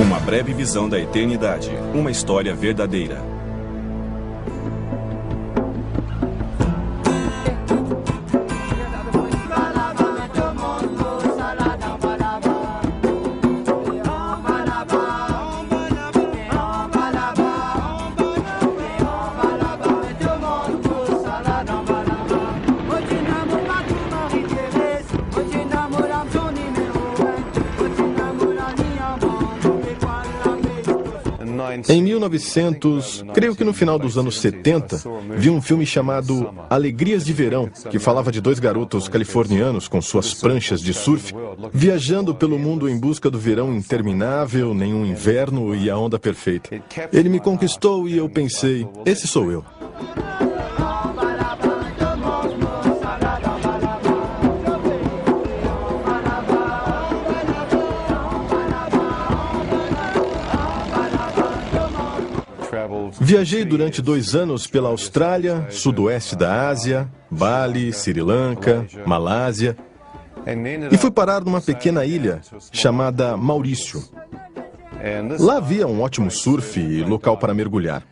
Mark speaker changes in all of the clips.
Speaker 1: Uma breve visão da eternidade. Uma história verdadeira.
Speaker 2: Em 1900, creio que no final dos anos 70, vi um filme chamado Alegrias de Verão, que falava de dois garotos californianos com suas pranchas de surf, viajando pelo mundo em busca do verão interminável, nenhum inverno e a onda perfeita. Ele me conquistou e eu pensei, esse sou eu. Viajei durante 2 anos pela Austrália, sudoeste da Ásia, Bali, Sri Lanka, Malásia, e fui parar numa pequena ilha chamada Maurício. Lá havia um ótimo surf e local para mergulhar.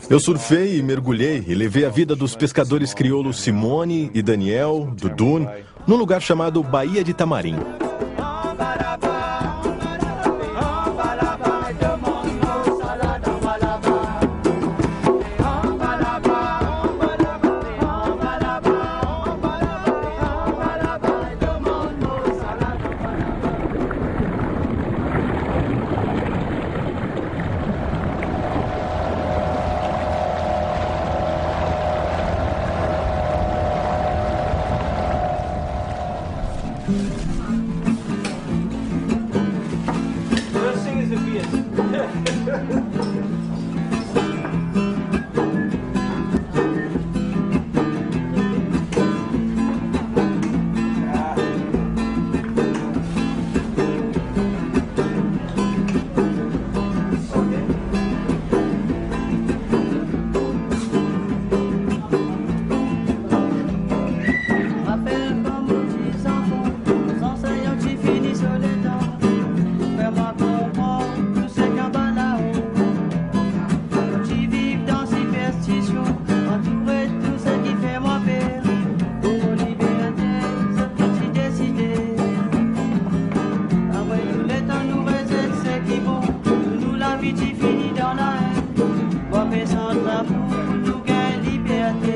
Speaker 2: Eu surfei e mergulhei e levei a vida dos pescadores crioulos Simone e Daniel, do Dune, num lugar chamado Baía de Tamarim.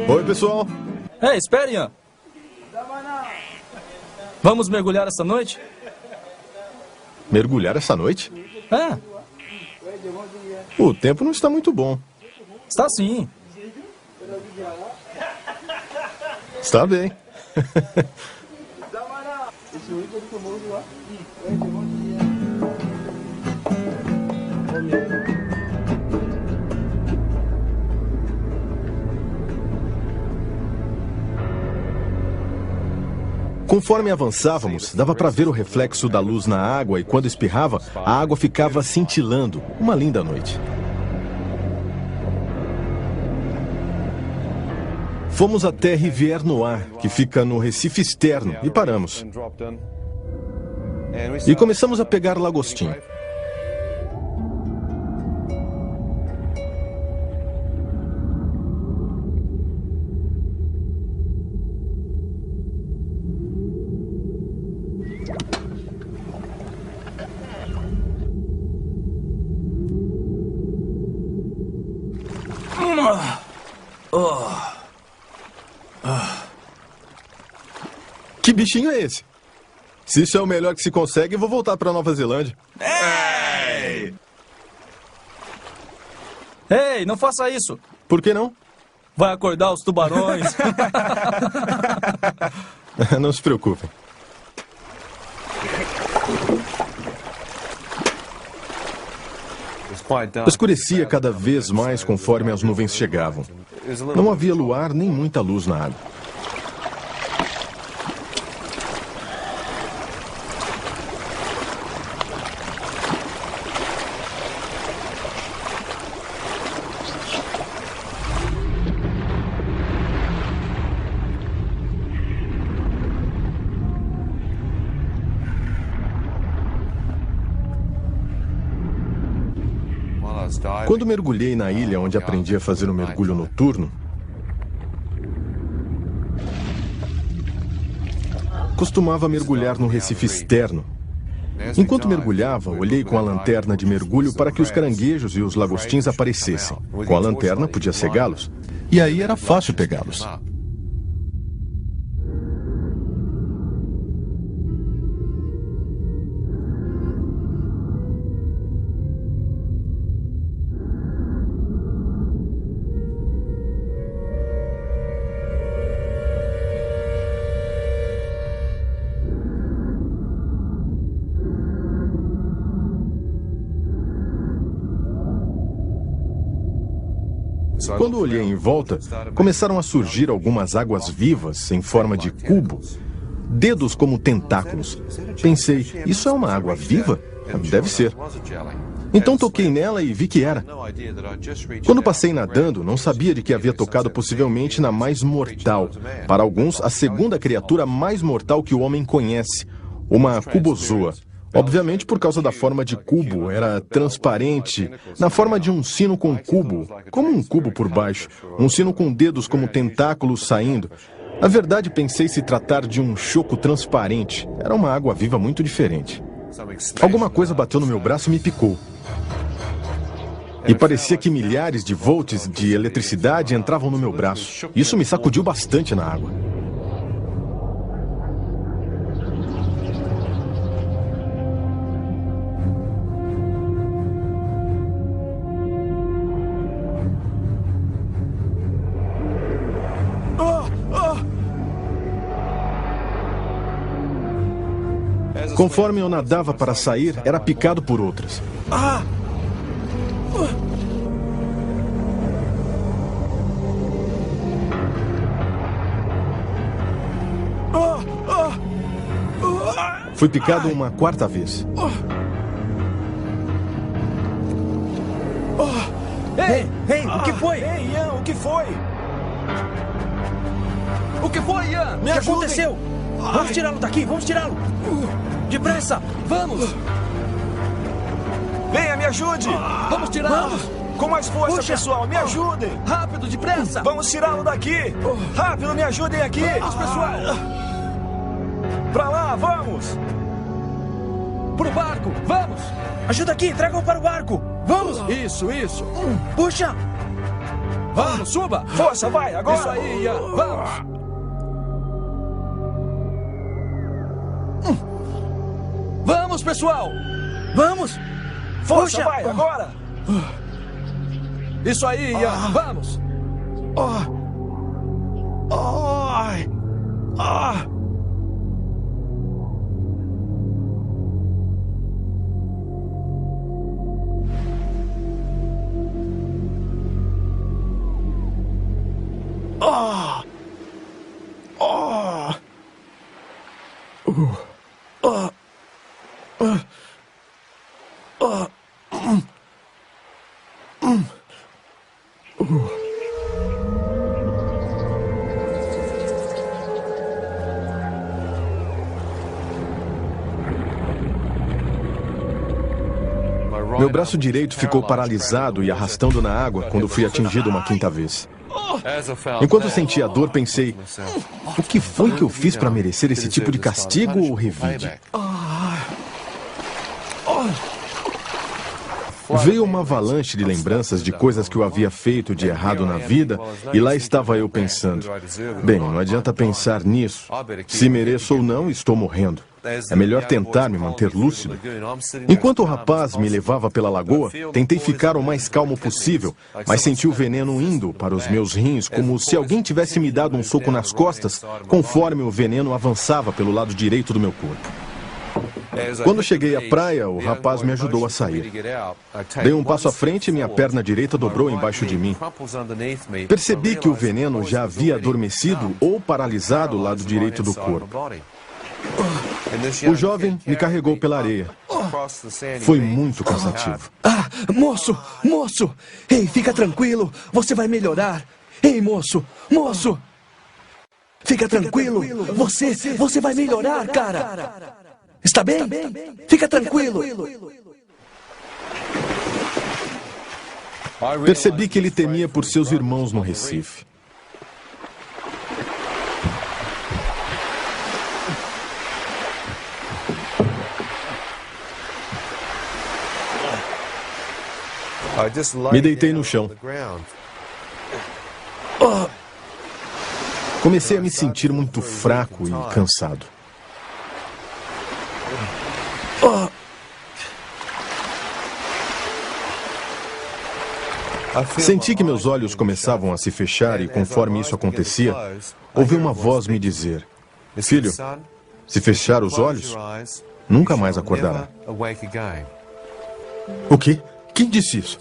Speaker 2: Oi, pessoal.
Speaker 3: Ei, espere, Ian. Vamos mergulhar essa noite?
Speaker 2: Mergulhar essa noite?
Speaker 3: É.
Speaker 2: O tempo não está muito bom.
Speaker 3: Está sim.
Speaker 2: Está bem. Conforme avançávamos, dava para ver o reflexo da luz na água e quando espirrava, a água ficava cintilando. Uma linda noite. Fomos até Rivière Noire, que fica no Recife externo, e paramos. E começamos a pegar lagostim. Que bichinho é esse? Se isso é o melhor que se consegue, eu vou voltar para Nova Zelândia.
Speaker 3: Ei, não faça isso.
Speaker 2: Por que não?
Speaker 3: Vai acordar os tubarões.
Speaker 2: Não se preocupem. Escurecia cada vez mais conforme as nuvens chegavam. Não havia luar nem muita luz na água. Quando mergulhei na ilha onde aprendi a fazer um mergulho noturno, costumava mergulhar no recife externo. Enquanto mergulhava, olhei com a lanterna de mergulho para que os caranguejos e os lagostins aparecessem. Com a lanterna, podia cegá-los. E aí era fácil pegá-los. Quando olhei em volta, começaram a surgir algumas águas vivas em forma de cubo, dedos como tentáculos. Pensei, isso é uma água viva? Deve ser. Então toquei nela e vi que era. Quando passei nadando, não sabia de que havia tocado possivelmente na mais mortal. Para alguns, a segunda criatura mais mortal que o homem conhece, uma cubozoa. Obviamente, por causa da forma de cubo, era transparente, na forma de um sino com cubo, como um cubo por baixo, um sino com dedos como tentáculos saindo. Na verdade, pensei se tratar de um choco transparente. Era uma água viva muito diferente. Alguma coisa bateu no meu braço e me picou. E parecia que milhares de volts de eletricidade entravam no meu braço. Isso me sacudiu bastante na água. Conforme eu nadava para sair, era picado por outras. Fui picado uma quarta vez.
Speaker 4: Ei, o que foi?
Speaker 3: Ei, Ian, o que foi?
Speaker 4: O que foi, Ian? O que aconteceu? Vamos tirá-lo daqui, vamos tirá-lo. Depressa, vamos.
Speaker 3: Venha, me ajude.
Speaker 4: Vamos tirá-lo.
Speaker 3: Com mais força,
Speaker 4: Puxa.
Speaker 3: pessoal, me ajudem.
Speaker 4: Rápido, depressa.
Speaker 3: Vamos tirá-lo daqui. Rápido, me ajudem aqui.
Speaker 4: Vamos, pessoal.
Speaker 3: Pra lá, vamos.
Speaker 4: Pro barco, vamos. Ajuda aqui, tragam para o barco. Vamos.
Speaker 3: Isso.
Speaker 4: Puxa. Vamos, suba.
Speaker 3: Força, vai, agora.
Speaker 4: Isso aí, Ian, vamos. Vamos, pessoal. Vamos.
Speaker 3: Força,
Speaker 4: Puxa.
Speaker 3: vai, agora.
Speaker 4: Isso aí, Ian, vamos.
Speaker 3: Ai.
Speaker 2: Meu braço direito ficou paralisado e arrastando na água quando fui atingido uma quinta vez. Enquanto sentia a dor, pensei, o que foi que eu fiz para merecer esse tipo de castigo ou revide? Veio uma avalanche de lembranças de coisas que eu havia feito de errado na vida, e lá estava eu pensando, bem, não adianta pensar nisso. Se mereço ou não, estou morrendo. É melhor tentar me manter lúcido. Enquanto o rapaz me levava pela lagoa, tentei ficar o mais calmo possível, mas senti o veneno indo para os meus rins, como se alguém tivesse me dado um soco nas costas, conforme o veneno avançava pelo lado direito do meu corpo. Quando cheguei à praia, o rapaz me ajudou a sair. Dei um passo à frente e minha perna direita dobrou embaixo de mim. Percebi que o veneno já havia adormecido ou paralisado o lado direito do corpo. O jovem me carregou pela areia. Foi muito cansativo.
Speaker 4: Moço! Ei, fica tranquilo, você vai melhorar. Ei, moço! Fica tranquilo, você vai melhorar, cara. Está bem? Fica tranquilo.
Speaker 2: Percebi que ele temia por seus irmãos no Recife. Me deitei no chão. Comecei a me sentir muito fraco e cansado. Senti que meus olhos começavam a se fechar e, conforme isso acontecia, ouvi uma voz me dizer: "Filho, se fechar os olhos, nunca mais acordará." O quê? Quem disse isso?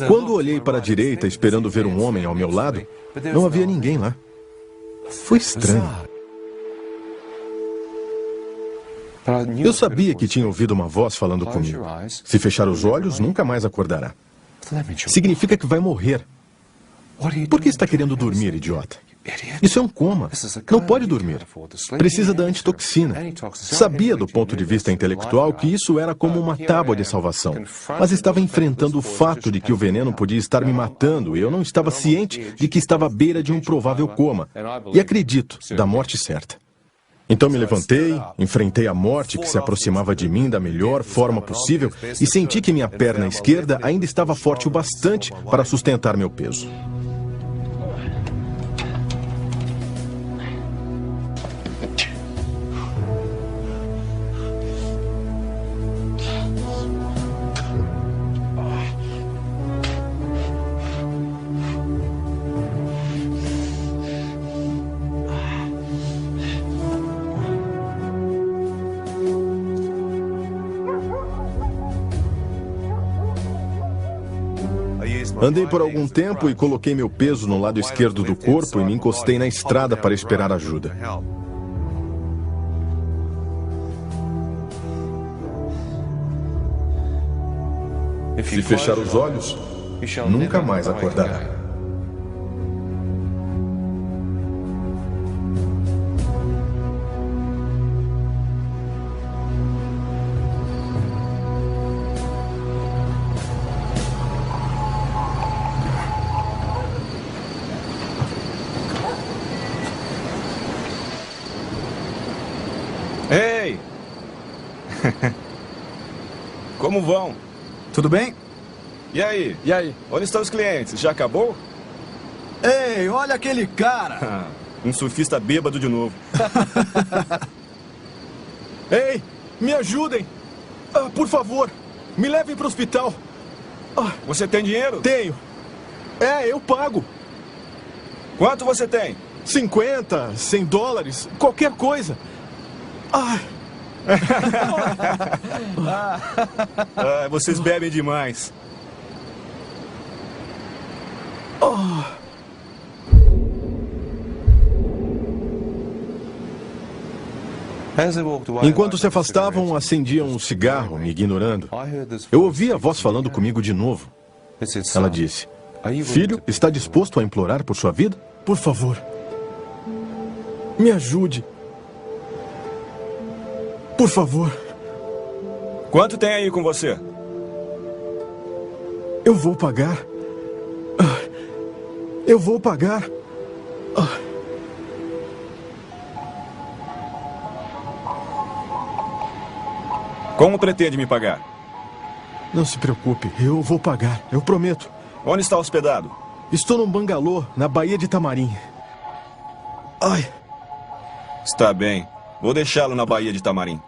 Speaker 2: Quando olhei para a direita esperando ver um homem ao meu lado, não havia ninguém lá. Foi estranho. Eu sabia que tinha ouvido uma voz falando comigo. Se fechar os olhos, nunca mais acordará. Significa que vai morrer. Por que está querendo dormir, idiota? Isso é um coma. Não pode dormir. Precisa da antitoxina. Sabia, do ponto de vista intelectual, que isso era como uma tábua de salvação. Mas estava enfrentando o fato de que o veneno podia estar me matando e eu não estava ciente de que estava à beira de um provável coma. E acredito, da morte certa. Então me levantei, enfrentei a morte que se aproximava de mim da melhor forma possível e senti que minha perna esquerda ainda estava forte o bastante para sustentar meu peso. Andei por algum tempo e coloquei meu peso no lado esquerdo do corpo e me encostei na estrada para esperar ajuda. Se fechar os olhos, nunca mais acordará.
Speaker 1: Ei! Como vão?
Speaker 3: Tudo bem?
Speaker 1: E aí?
Speaker 3: E aí?
Speaker 1: Onde estão os clientes? Já acabou?
Speaker 3: Ei, olha aquele cara!
Speaker 1: Um surfista bêbado de novo.
Speaker 2: Ei, me ajudem! Por favor, me levem para o hospital.
Speaker 1: Você tem dinheiro?
Speaker 2: Tenho. Eu pago.
Speaker 1: Quanto você tem?
Speaker 2: 50, 100 dólares, qualquer coisa.
Speaker 1: Vocês bebem demais. Enquanto se afastavam, acendiam um cigarro, me ignorando. Eu ouvi a voz falando comigo de novo. Ela disse: "Filho, está disposto a implorar por sua vida? Por favor, me ajude. Por favor." Quanto tem aí com você?
Speaker 2: Eu vou pagar. Eu vou pagar.
Speaker 1: Como pretende me pagar?
Speaker 2: Não se preocupe, eu vou pagar, eu prometo.
Speaker 1: Onde está hospedado?
Speaker 2: Estou num bangalô, na Baía de Tamarim.
Speaker 1: Está bem. Vou deixá-lo na Baía de Tamarim.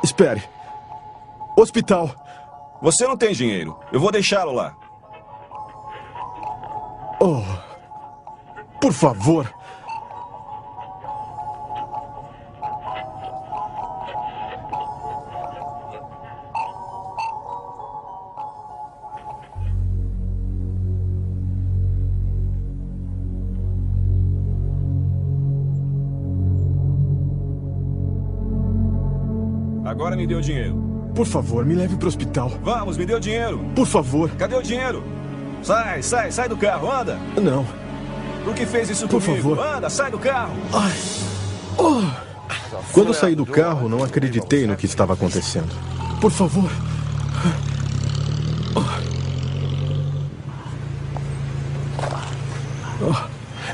Speaker 2: Espere. Hospital.
Speaker 1: Você não tem dinheiro. Eu vou deixá-lo lá.
Speaker 2: Por favor.
Speaker 1: Agora me dê o dinheiro.
Speaker 2: Por favor, me leve para o hospital.
Speaker 1: Vamos, me dê o dinheiro.
Speaker 2: Por favor.
Speaker 1: Cadê o dinheiro? Sai do carro, anda.
Speaker 2: Não.
Speaker 1: Por que fez isso
Speaker 2: Por
Speaker 1: comigo?
Speaker 2: favor.
Speaker 1: Anda, sai do carro. Quando saí do carro, não acreditei no que estava acontecendo.
Speaker 2: Por favor.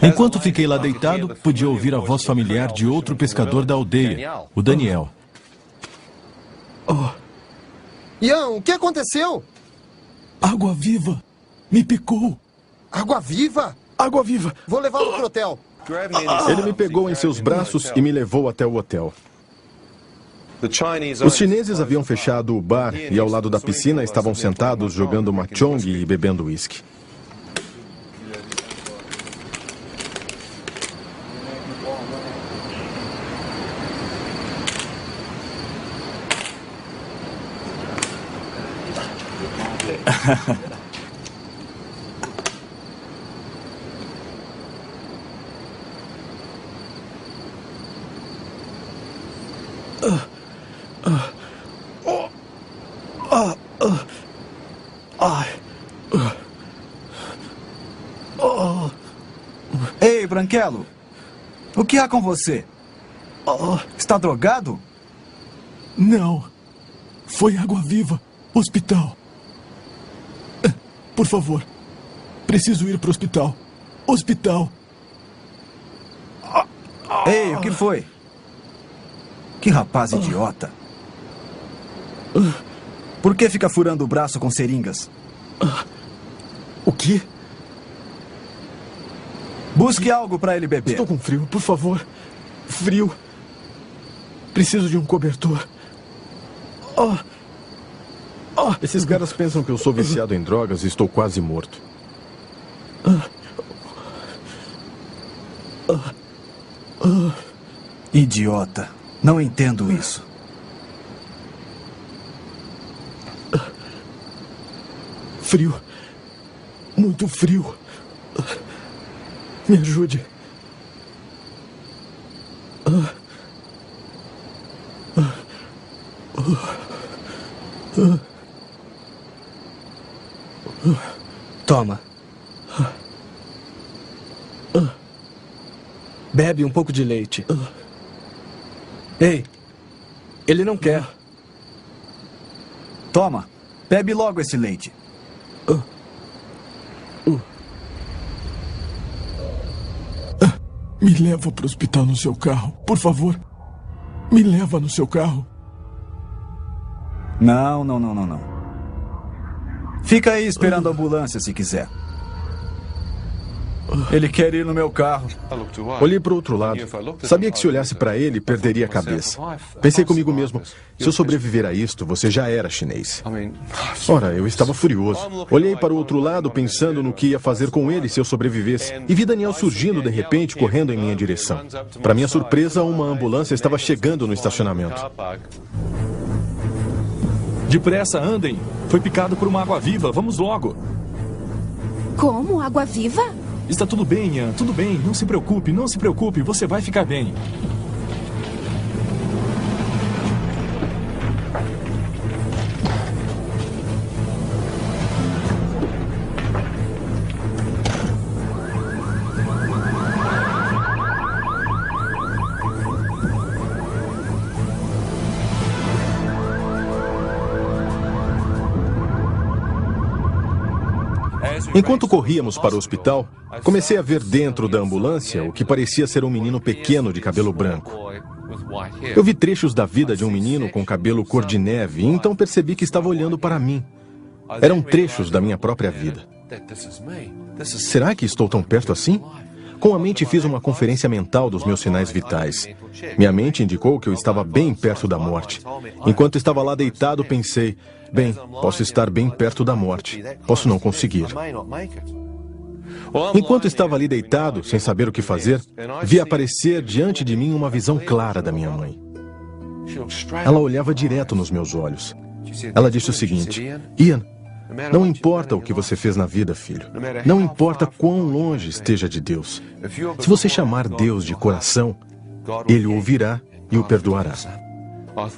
Speaker 5: Enquanto fiquei lá deitado, podia ouvir a voz familiar de outro pescador da aldeia, o Daniel.
Speaker 6: Ian, o que aconteceu?
Speaker 2: Água viva. Me picou.
Speaker 6: Água viva?
Speaker 2: Água viva.
Speaker 6: Vou levá-lo pro hotel.
Speaker 1: Ele me pegou em seus braços e me levou até o hotel. Os chineses haviam fechado o bar e ao lado da piscina estavam sentados jogando mahjong e bebendo uísque.
Speaker 3: Ei, Branquelo. O que há com você? Está drogado?
Speaker 2: Não. Foi água viva. Hospital. Por favor. Preciso ir para o hospital. Hospital.
Speaker 3: Ei, o que foi? Que rapaz idiota. Por que fica furando o braço com seringas?
Speaker 2: O quê?
Speaker 3: Busque algo para ele beber.
Speaker 2: Estou com frio, por favor. Frio. Preciso de um cobertor.
Speaker 1: Esses caras pensam que eu sou viciado em drogas e estou quase morto.
Speaker 3: Idiota. Não entendo isso.
Speaker 2: Frio. Muito frio. Me ajude.
Speaker 4: Toma. Bebe um pouco de leite. Ei, ele não quer.
Speaker 3: Toma. Bebe logo esse leite.
Speaker 2: Me leva para o hospital no seu carro, por favor. Me leva no seu carro.
Speaker 3: Não. Fica aí esperando a ambulância se quiser. Ele quer ir no meu carro.
Speaker 1: Olhei para o outro lado. Sabia que se olhasse para ele, perderia a cabeça. Pensei comigo mesmo, se eu sobreviver a isto, você já era chinês. Ora, eu estava furioso. Olhei para o outro lado, pensando no que ia fazer com ele se eu sobrevivesse. E vi Daniel surgindo de repente, correndo em minha direção. Para minha surpresa, uma ambulância estava chegando no estacionamento.
Speaker 5: Depressa, andem. Foi picado por uma água-viva. Vamos logo.
Speaker 7: Como? Água-viva?
Speaker 5: Está tudo bem, Ian. Tudo bem. Não se preocupe, não se preocupe. Você vai ficar bem.
Speaker 1: Enquanto corríamos para o hospital, comecei a ver dentro da ambulância o que parecia ser um menino pequeno de cabelo branco. Eu vi trechos da vida de um menino com cabelo cor de neve e então percebi que estava olhando para mim. Eram trechos da minha própria vida. Será que estou tão perto assim? Com a mente fiz uma conferência mental dos meus sinais vitais. Minha mente indicou que eu estava bem perto da morte. Enquanto estava lá deitado, pensei, bem, posso estar bem perto da morte. Posso não conseguir. Enquanto estava ali deitado, sem saber o que fazer, vi aparecer diante de mim uma visão clara da minha mãe. Ela olhava direto nos meus olhos. Ela disse o seguinte, Ian, não importa o que você fez na vida, filho. Não importa quão longe esteja de Deus. Se você chamar Deus de coração, Ele o ouvirá e o perdoará.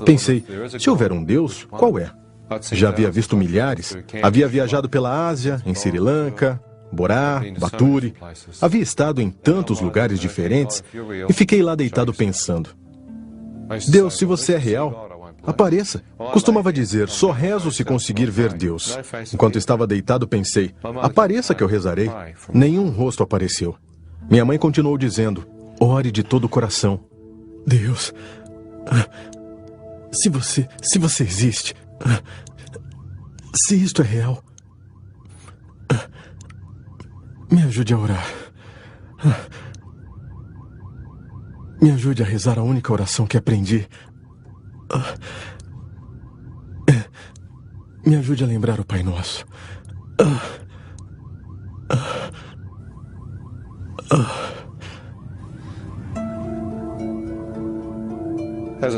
Speaker 1: Pensei, se houver um Deus, qual é? Já havia visto milhares. Havia viajado pela Ásia, em Sri Lanka, Borá, Baturi. Havia estado em tantos lugares diferentes e fiquei lá deitado pensando. Deus, se você é real, apareça. Costumava dizer, só rezo se conseguir ver Deus. Enquanto estava deitado, pensei, apareça que eu rezarei. Nenhum rosto apareceu. Minha mãe continuou dizendo, ore de todo o coração. Deus, se você existe, se isto é real, me ajude a orar. Me ajude a rezar a única oração que aprendi. Me ajude a lembrar o Pai Nosso.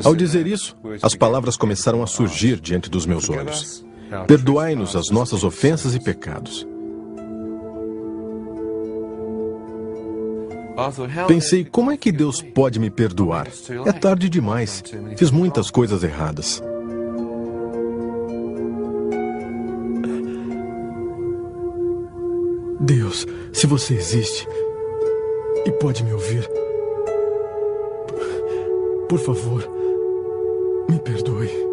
Speaker 1: Ao dizer isso, as palavras começaram a surgir diante dos meus olhos. Perdoai-nos as nossas ofensas e pecados. Pensei, como é que Deus pode me perdoar? É tarde demais. Fiz muitas coisas erradas. Deus, se você existe e pode me ouvir, por favor, me perdoe.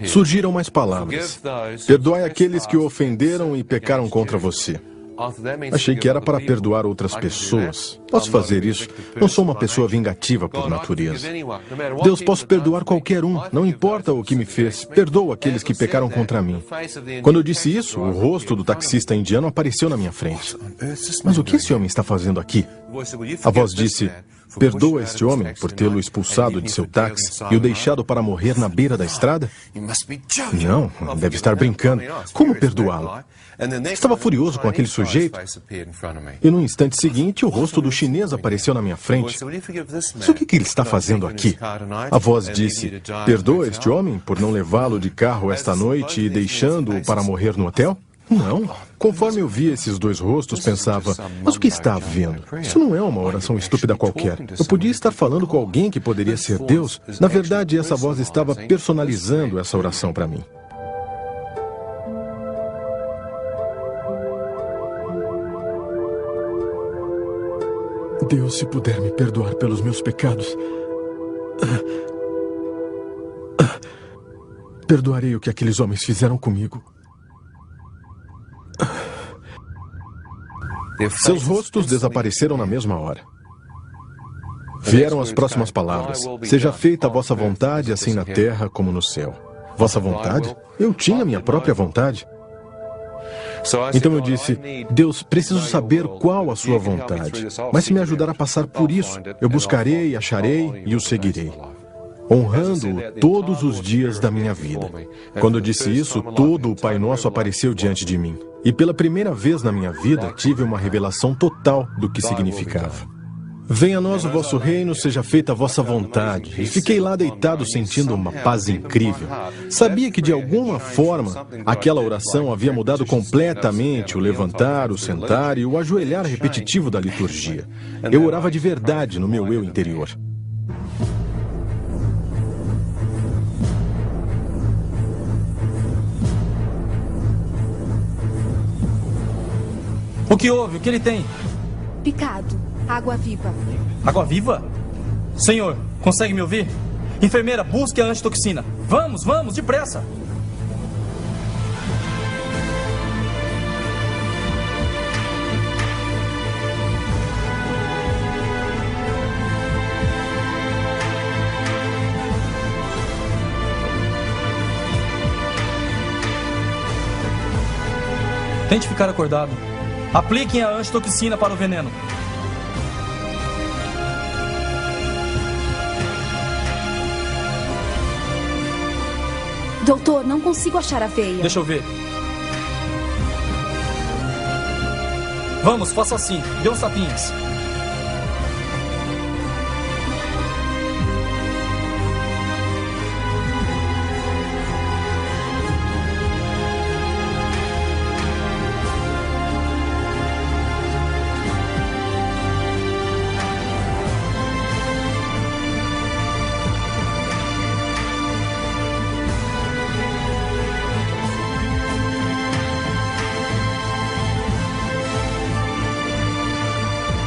Speaker 1: Surgiram mais palavras. Perdoai aqueles que o ofenderam e pecaram contra você. Achei que era para perdoar outras pessoas. Posso fazer isso. Não sou uma pessoa vingativa por natureza. Deus, posso perdoar qualquer um. Não importa o que me fez. Perdoo aqueles que pecaram contra mim. Quando eu disse isso, o rosto do taxista indiano apareceu na minha frente. Mas o que esse homem está fazendo aqui? A voz disse, perdoa este homem por tê-lo expulsado de seu táxi e o deixado para morrer na beira da estrada? Não, deve estar brincando. Como perdoá-lo? Estava furioso com aquele sujeito e no instante seguinte o rosto do chinês apareceu na minha frente. Mas o que ele está fazendo aqui? A voz disse, perdoa este homem por não levá-lo de carro esta noite e deixando-o para morrer no hotel? Não. Conforme eu via esses dois rostos, pensava, mas o que está havendo? Isso não é uma oração estúpida qualquer. Eu podia estar falando com alguém que poderia ser Deus. Na verdade, essa voz estava personalizando essa oração para mim. Deus, se puder me perdoar pelos meus pecados, perdoarei o que aqueles homens fizeram comigo. Seus rostos desapareceram na mesma hora. Vieram as próximas palavras. Seja feita a vossa vontade, assim na terra como no céu. Vossa vontade? Eu tinha minha própria vontade. Então eu disse, Deus, preciso saber qual a sua vontade. Mas se me ajudar a passar por isso, eu buscarei, acharei e o seguirei, honrando-o todos os dias da minha vida. Quando eu disse isso, todo o Pai Nosso apareceu diante de mim. E pela primeira vez na minha vida, tive uma revelação total do que significava. Venha a nós o vosso reino, seja feita a vossa vontade. E fiquei lá deitado sentindo uma paz incrível. Sabia que de alguma forma aquela oração havia mudado completamente o levantar, o sentar e o ajoelhar repetitivo da liturgia. Eu orava de verdade no meu eu interior.
Speaker 4: O que houve? O que ele tem?
Speaker 7: Picado. Água viva.
Speaker 4: Água viva? Senhor, consegue me ouvir? Enfermeira, busque a antitoxina. Vamos, vamos, depressa. Tente ficar acordado. Apliquem a antitoxina para o veneno.
Speaker 7: Doutor, não consigo achar a veia.
Speaker 4: Deixa eu ver. Vamos, faça assim. Dê uns tapinhas.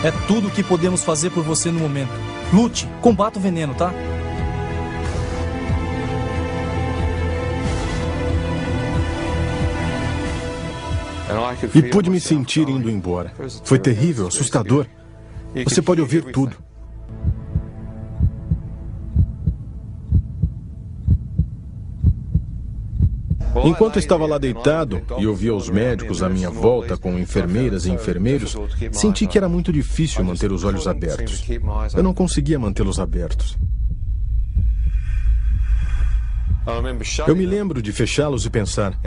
Speaker 3: É tudo o que podemos fazer por você no momento. Lute, combata o veneno, tá?
Speaker 1: E pude me sentir indo embora. Foi terrível, assustador. Você pode ouvir tudo. Enquanto estava lá deitado e ouvia os médicos à minha volta com enfermeiras e enfermeiros, senti que era muito difícil manter os olhos abertos. Eu não conseguia mantê-los abertos. Eu me lembro de fechá-los e pensar,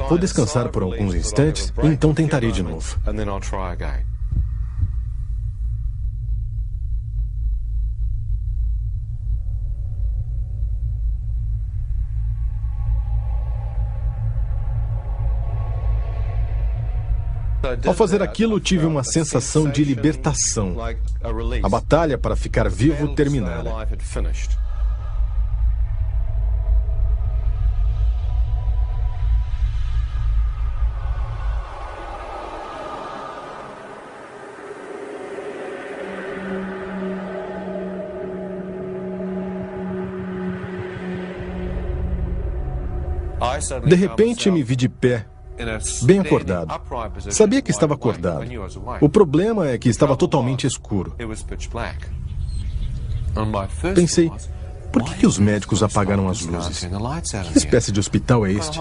Speaker 1: vou descansar por alguns instantes e então tentarei de novo. Ao fazer aquilo, tive uma sensação de libertação. A batalha para ficar vivo terminara. De repente, me vi de pé, bem acordado. Sabia que estava acordado. O problema é que estava totalmente escuro. Pensei, por que os médicos apagaram as luzes? Que espécie de hospital é este?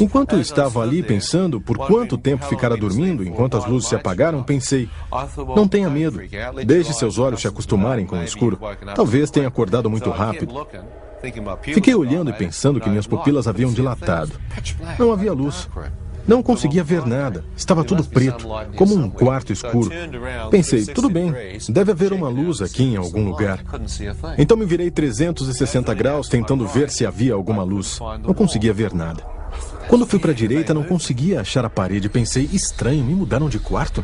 Speaker 1: Enquanto eu estava ali pensando por quanto tempo ficara dormindo enquanto as luzes se apagaram, pensei, não tenha medo. Deixe seus olhos se acostumarem com o escuro. Talvez tenha acordado muito rápido. Fiquei olhando e pensando que minhas pupilas haviam dilatado. Não havia luz. Não conseguia ver nada. Estava tudo preto, como um quarto escuro. Pensei, tudo bem, deve haver uma luz aqui em algum lugar. Então me virei 360 graus tentando ver se havia alguma luz. Não conseguia ver nada. Quando fui para a direita, não conseguia achar a parede. Pensei, estranho, me mudaram de quarto?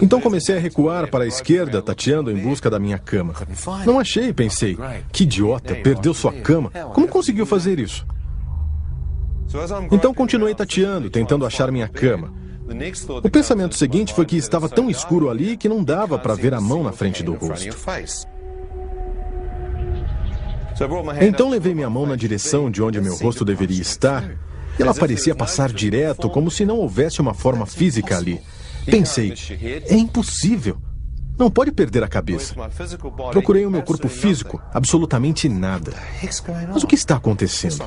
Speaker 1: Então comecei a recuar para a esquerda, tateando em busca da minha cama. Não achei, pensei. Que idiota, perdeu sua cama. Como conseguiu fazer isso? Então continuei tateando, tentando achar minha cama. O pensamento seguinte foi que estava tão escuro ali que não dava para ver a mão na frente do rosto. Então levei minha mão na direção de onde meu rosto deveria estar e ela parecia passar direto, como se não houvesse uma forma física ali. Pensei, é impossível. Não pode perder a cabeça. Procurei o meu corpo físico, absolutamente nada. Mas o que está acontecendo?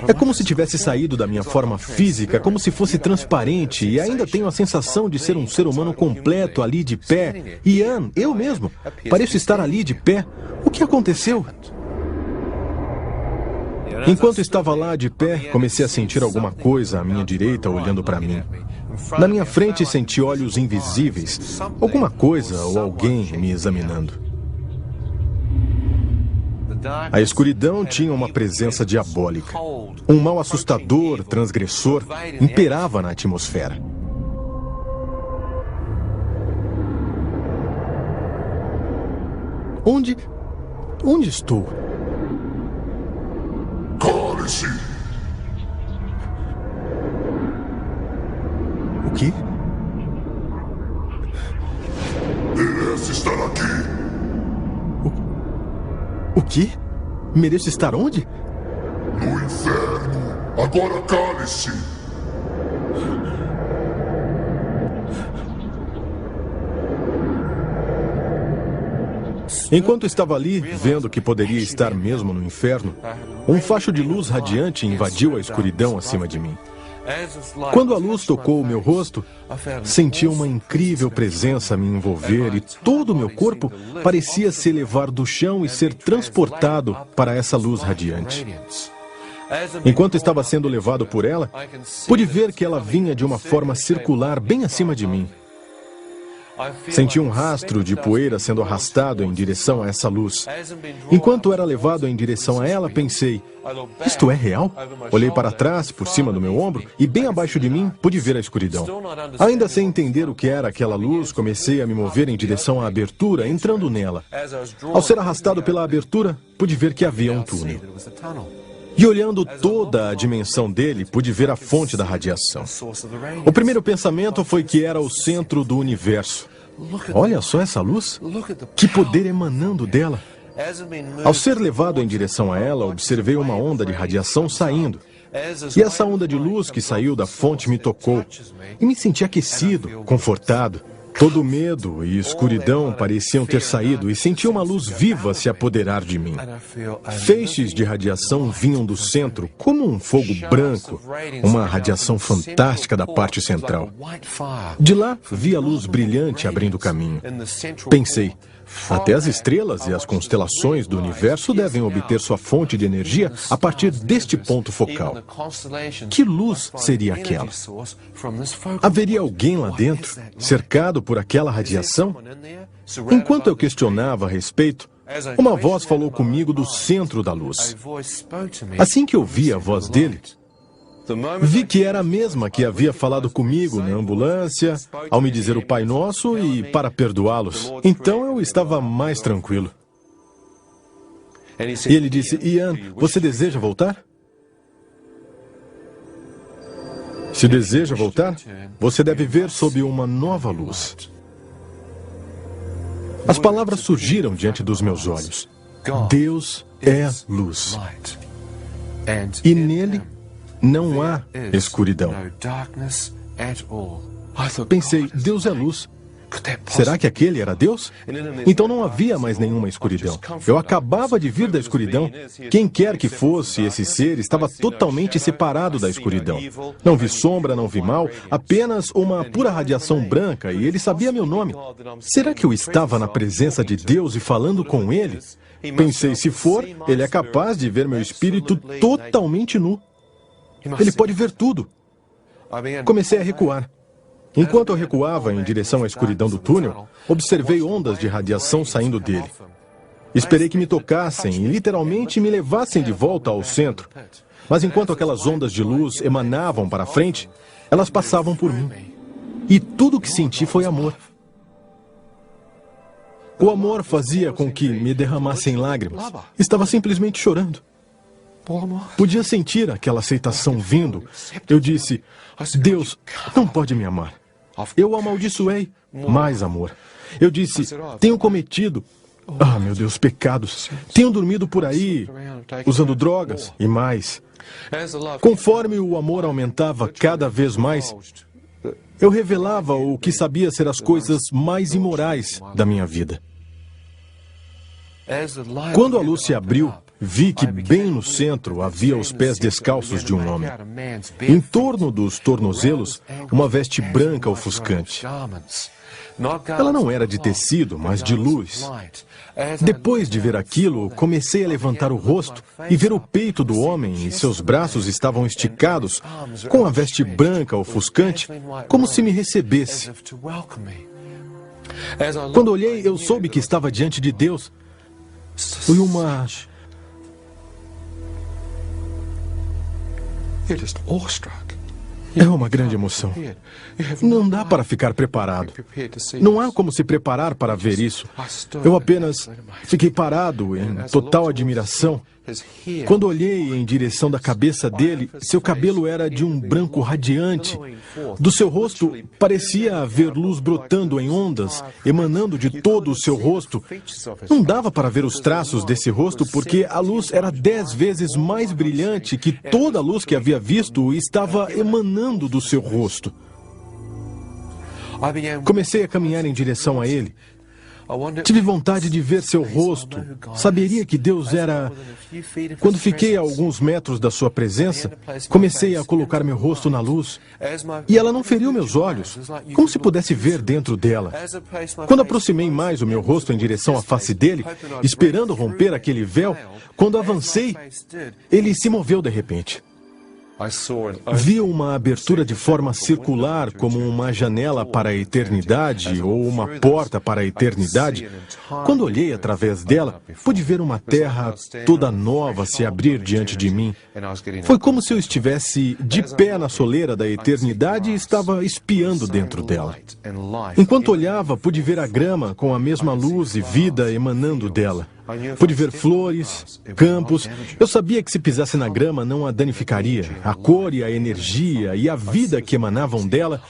Speaker 1: É como se tivesse saído da minha forma física, como se fosse transparente, e ainda tenho a sensação de ser um ser humano completo ali de pé. Ian, eu mesmo, pareço estar ali de pé. O que aconteceu? Enquanto estava lá de pé, comecei a sentir alguma coisa à minha direita olhando para mim. Na minha frente senti olhos invisíveis, alguma coisa ou alguém me examinando. A escuridão tinha uma presença diabólica. Um mal assustador, transgressor, imperava na atmosfera. Onde estou?
Speaker 8: Cale-se!
Speaker 1: O quê?
Speaker 8: Merece estar aqui.
Speaker 1: O quê? Mereço estar onde?
Speaker 8: No inferno. Agora cale-se.
Speaker 1: Enquanto estava ali, vendo que poderia estar mesmo no inferno, um facho de luz radiante invadiu a escuridão acima de mim. Quando a luz tocou o meu rosto, senti uma incrível presença me envolver e todo o meu corpo parecia se elevar do chão e ser transportado para essa luz radiante. Enquanto estava sendo levado por ela, pude ver que ela vinha de uma forma circular bem acima de mim. Senti um rastro de poeira sendo arrastado em direção a essa luz. Enquanto era levado em direção a ela, pensei, isto é real? Olhei para trás, por cima do meu ombro, e bem abaixo de mim, pude ver a escuridão. Ainda sem entender o que era aquela luz, comecei a me mover em direção à abertura, entrando nela. Ao ser arrastado pela abertura, pude ver que havia um túnel. E olhando toda a dimensão dele, pude ver a fonte da radiação. O primeiro pensamento foi que era o centro do universo. Olha só essa luz. Que poder emanando dela. Ao ser levado em direção a ela, observei uma onda de radiação saindo. E essa onda de luz que saiu da fonte me tocou. E me senti aquecido, confortado. Todo o medo e escuridão pareciam ter saído e senti uma luz viva se apoderar de mim. Feixes de radiação vinham do centro, como um fogo branco, uma radiação fantástica da parte central. De lá, vi a luz brilhante abrindo caminho. Pensei, até as estrelas e as constelações do universo devem obter sua fonte de energia a partir deste ponto focal. Que luz seria aquela? Haveria alguém lá dentro, cercado por aquela radiação? Enquanto eu questionava a respeito, uma voz falou comigo do centro da luz. Assim que ouvi a voz dele, vi que era a mesma que havia falado comigo na ambulância, ao me dizer o Pai Nosso e para perdoá-los. Então eu estava mais tranquilo. E ele disse, Ian, você deseja voltar? Se deseja voltar, você deve ver sob uma nova luz. As palavras surgiram diante dos meus olhos. Deus é luz. E nele não há escuridão. Pensei, Deus é luz. Será que aquele era Deus? Então não havia mais nenhuma escuridão. Eu acabava de vir da escuridão. Quem quer que fosse esse ser estava totalmente separado da escuridão. Não vi sombra, não vi mal, apenas uma pura radiação branca e ele sabia meu nome. Será que eu estava na presença de Deus e falando com ele? Pensei, se for, ele é capaz de ver meu espírito totalmente nu. Ele pode ver tudo. Comecei a recuar. Enquanto eu recuava em direção à escuridão do túnel, observei ondas de radiação saindo dele. Esperei que me tocassem e literalmente me levassem de volta ao centro. Mas enquanto aquelas ondas de luz emanavam para frente, elas passavam por mim. E tudo o que senti foi amor. O amor fazia com que me derramassem lágrimas. Estava simplesmente chorando. Podia sentir aquela aceitação vindo. Eu disse, Deus não pode me amar. Eu o amaldiçoei. Mais amor. Eu disse, tenho cometido, meu Deus, pecados. Tenho dormido por aí, usando drogas e mais. Conforme o amor aumentava cada vez mais, eu revelava o que sabia ser as coisas mais imorais da minha vida. Quando a luz se abriu, vi que bem no centro havia os pés descalços de um homem. Em torno dos tornozelos, uma veste branca ofuscante. Ela não era de tecido, mas de luz. Depois de ver aquilo, comecei a levantar o rosto e ver o peito do homem e seus braços estavam esticados, com a veste branca ofuscante, como se me recebesse. Quando olhei, eu soube que estava diante de Deus. Foi uma... É uma grande emoção. Não dá para ficar preparado. Não há como se preparar para ver isso. Eu apenas fiquei parado em total admiração. Quando olhei em direção da cabeça dele, seu cabelo era de um branco radiante. Do seu rosto parecia haver luz brotando em ondas, emanando de todo o seu rosto. Não dava para ver os traços desse rosto porque a luz era 10 vezes mais brilhante que toda a luz que havia visto estava emanando do seu rosto. Comecei a caminhar em direção a ele. Tive vontade de ver seu rosto. Saberia que Deus era... Quando fiquei a alguns metros da sua presença, comecei a colocar meu rosto na luz. E ela não feriu meus olhos, como se pudesse ver dentro dela. Quando aproximei mais o meu rosto em direção à face dele, esperando romper aquele véu, quando avancei, ele se moveu de repente. Vi uma abertura de forma circular, como uma janela para a eternidade ou uma porta para a eternidade. Quando olhei através dela, pude ver uma terra toda nova se abrir diante de mim. Foi como se eu estivesse de pé na soleira da eternidade e estava espiando dentro dela. Enquanto olhava, pude ver a grama com a mesma luz e vida emanando dela. Pude ver flores, campos. Eu sabia que se pisasse na grama não a danificaria. A cor e a energia e a vida que emanavam dela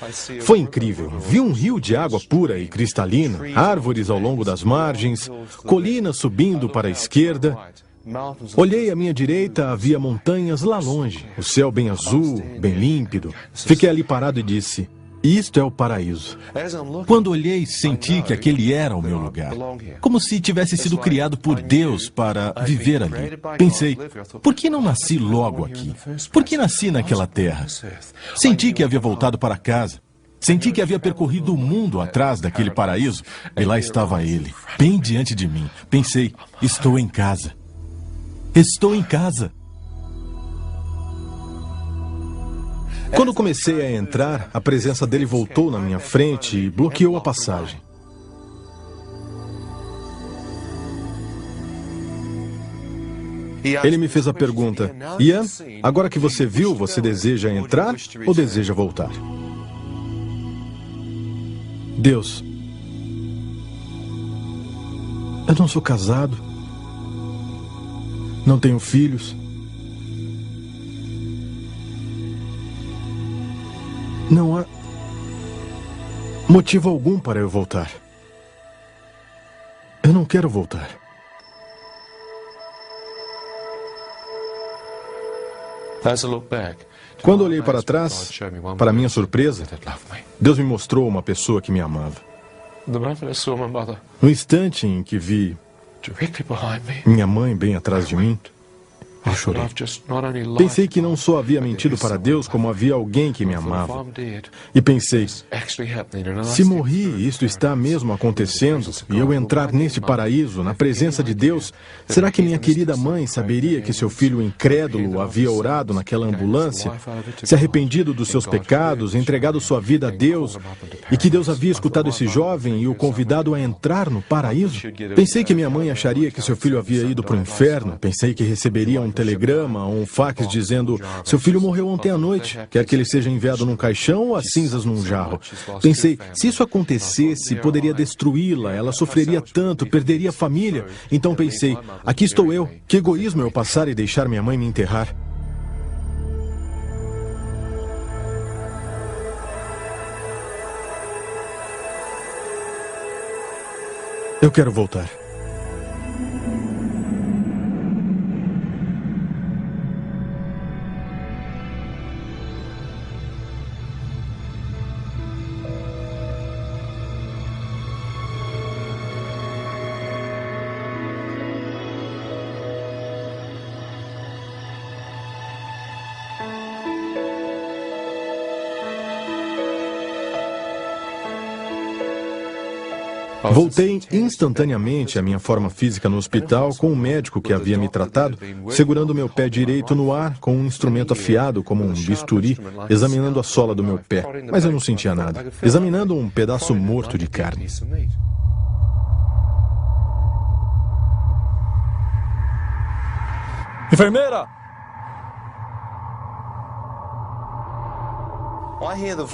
Speaker 1: foi incrível. Vi um rio de água pura e cristalina, árvores ao longo das margens, colinas subindo para a esquerda. Olhei à minha direita, havia montanhas lá longe, o céu bem azul, bem límpido. Fiquei ali parado e disse: isto é o paraíso.
Speaker 5: Quando olhei, senti que aquele era o meu lugar. Como se tivesse sido criado por Deus para viver ali. Pensei, por que não nasci logo aqui? Por que nasci naquela terra? Senti que havia voltado para casa. Senti que havia percorrido o mundo atrás daquele paraíso. E lá estava ele, bem diante de mim. Pensei, estou em casa. Estou em casa.
Speaker 1: Quando comecei a entrar, a presença dele voltou na minha frente e bloqueou a passagem. Ele me fez a pergunta: Ian, agora que você viu, você deseja entrar ou deseja voltar? Deus, eu não sou casado, não tenho filhos. Não há motivo algum para eu voltar. Eu não quero voltar. Quando olhei para trás, para minha surpresa, Deus me mostrou uma pessoa que me amava. No instante em que vi minha mãe bem atrás de mim, eu chorei. Pensei que não só havia mentido para Deus, como havia alguém que me amava. E pensei, se morri, isto está mesmo acontecendo, e eu entrar neste paraíso, na presença de Deus, será que minha querida mãe saberia que seu filho incrédulo havia orado naquela ambulância, se arrependido dos seus pecados, entregado sua vida a Deus, e que Deus havia escutado esse jovem e o convidado a entrar no paraíso? Pensei que minha mãe acharia que seu filho havia ido para o inferno. Pensei que receberia um telegrama ou um fax dizendo: seu filho morreu ontem à noite, quer que ele seja enviado num caixão ou as cinzas num jarro. Pensei, se isso acontecesse, poderia destruí-la, ela sofreria tanto, perderia a família. Então pensei, aqui estou eu, que egoísmo eu passar e deixar minha mãe me enterrar. Eu quero voltar. Voltei instantaneamente à minha forma física no hospital com o médico que havia me tratado, segurando meu pé direito no ar com um instrumento afiado como um bisturi, examinando a sola do meu pé. Mas eu não sentia nada. Examinando um pedaço morto de carne.
Speaker 4: Enfermeira!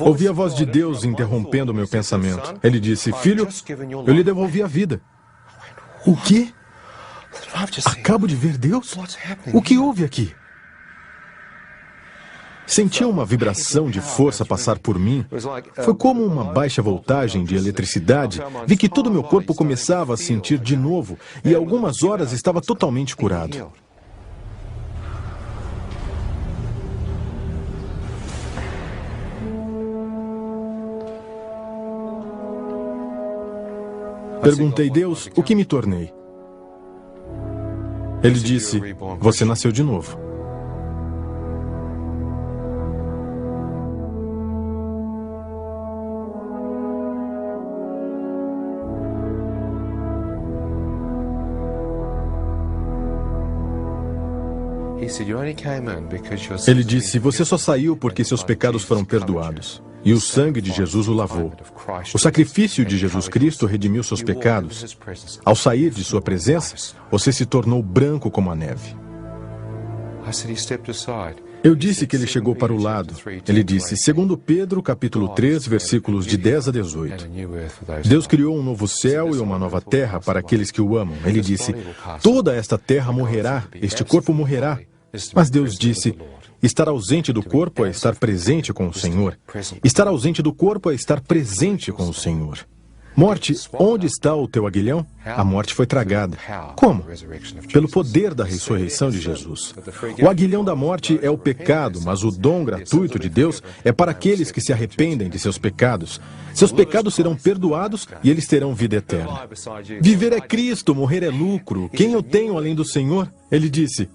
Speaker 1: Ouvi a voz de Deus interrompendo meu pensamento. Ele disse: filho, eu lhe devolvi a vida. O quê? Acabo de ver Deus? O que houve aqui? Senti uma vibração de força passar por mim. Foi como uma baixa voltagem de eletricidade. Vi que todo o meu corpo começava a sentir de novo e, algumas horas, estava totalmente curado. Perguntei: Deus, o que me tornei? Ele disse: você nasceu de novo. Ele disse: você só saiu porque seus pecados foram perdoados. E o sangue de Jesus o lavou. O sacrifício de Jesus Cristo redimiu seus pecados. Ao sair de sua presença, você se tornou branco como a neve. Eu disse que ele chegou para o lado. Ele disse, segundo Pedro, capítulo 3, versículos de 10 a 18. Deus criou um novo céu e uma nova terra para aqueles que o amam. Ele disse, toda esta terra morrerá, este corpo morrerá. Mas Deus disse, estar ausente do corpo é estar presente com o Senhor. Estar ausente do corpo é estar presente com o Senhor. Morte, onde está o teu aguilhão? A morte foi tragada. Como? Pelo poder da ressurreição de Jesus. O aguilhão da morte é o pecado, mas o dom gratuito de Deus é para aqueles que se arrependem de seus pecados. Seus pecados serão perdoados e eles terão vida eterna. Viver é Cristo, morrer é lucro. Quem eu tenho além do Senhor? Ele disse,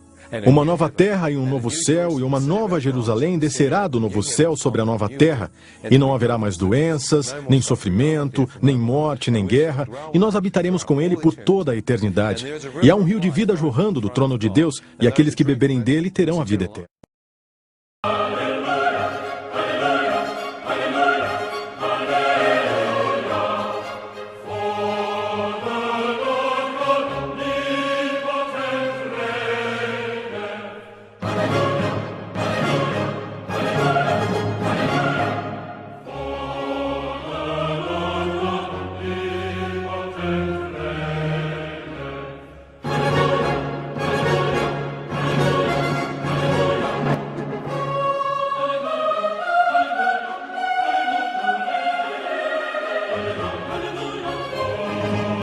Speaker 1: uma nova terra e um novo céu e uma nova Jerusalém descerá do novo céu sobre a nova terra, e não haverá mais doenças, nem sofrimento, nem morte, nem guerra, e nós habitaremos com ele por toda a eternidade. E há um rio de vida jorrando do trono de Deus, e aqueles que beberem dele terão a vida eterna.